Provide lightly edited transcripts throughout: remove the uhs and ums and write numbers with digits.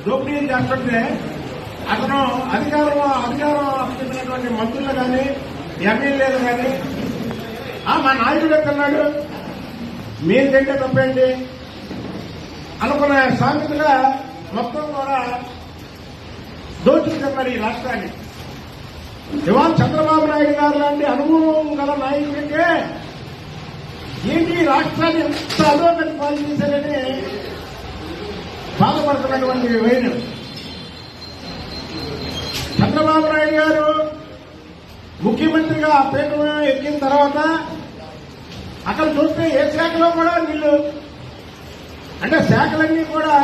దోపిడీ చేస్తుంటే అతను అధికారం చెందినటువంటి మంత్రులు కానీ ఎమ్మెల్యేలు కానీ మా నాయకుడు ఎక్కడున్నాడు, మీరు తింటే తప్పేంటి అనుకున్న సామెతగా మొత్తం కూడా దోచుకున్నారు ఈ రాష్ట్రాన్ని. ఇవాళ చంద్రబాబు నాయుడు గారు లాంటి అనుభవం గల నాయకుడికే ఏంటి రాష్ట్రాన్ని ఎంత అధోగతి పాలు చేశారని బాధపడుతున్నటువంటి వైను. చంద్రబాబు నాయుడు గారు ముఖ్యమంత్రిగా ఆ పీఠం ఎక్కిన తర్వాత అక్కడ చూస్తే ఏ శాఖలో కూడా వీళ్ళు అంటే శాఖలన్నీ కూడా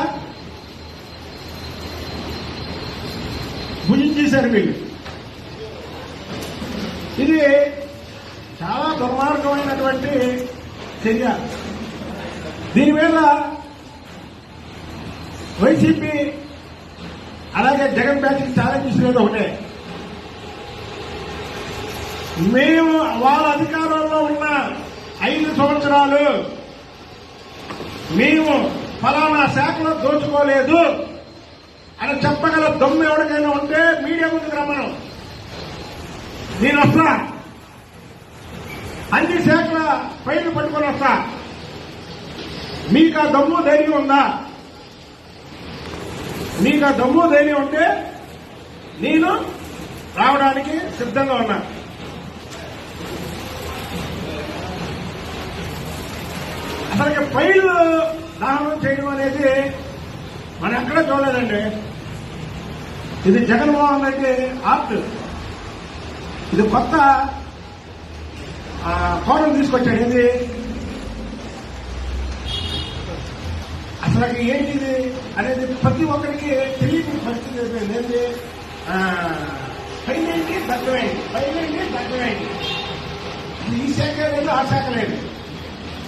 భుజించేశారు వీళ్ళు. ఇది చాలా దుర్మార్గమైనటువంటి చర్య. దీని మీద వైసీపీ అలాగే జగన్ బ్యాచ్కి ఛాలెంజ్ ఇచ్చినది ఒకటే, మేము వాళ్ళ అధికారంలో ఉన్న 5 సంవత్సరాలు మేము ఫలానా శాఖలో దోచుకోలేదు అని చెప్పగల దమ్ము ఎవరికైనా ఉంటే మీడియా ముందుకు రమ్మను, నేను వస్తా, అన్ని శాఖల ఫైళ్లు పట్టుకొని వస్తా. మీకు ఆ దమ్ము ధైర్యం ఉందా? మీకు ఆ దమ్ము ధైర్యం ఉంటే నేను రావడానికి సిద్ధంగా ఉన్నా. అసలు ఫైళ్లు దహనం చేయడం అనేది మనం ఎక్కడా చూడలేదండి. ఇది జగన్మోహన్ రెడ్డి ఆర్ట్. ఇది కొత్త కోణం తీసుకొచ్చాడు. ఇది అసలు ఏంటిది అనేది ప్రతి ఒక్కరికి తెలియని పరిస్థితి అయిపోయింది. ఏంటి పైనేంటి తక్కువైంది, పైనేంటి తక్కువైంది. ఈ శాఖ లేదు, ఆ శాఖ లేదు.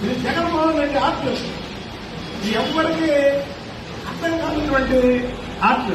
ఇది జగన్మోహన్ రెడ్డి ఆర్ట్. ఇది ఎవ్వరికి అర్థం కానటువంటి ఆర్ట్.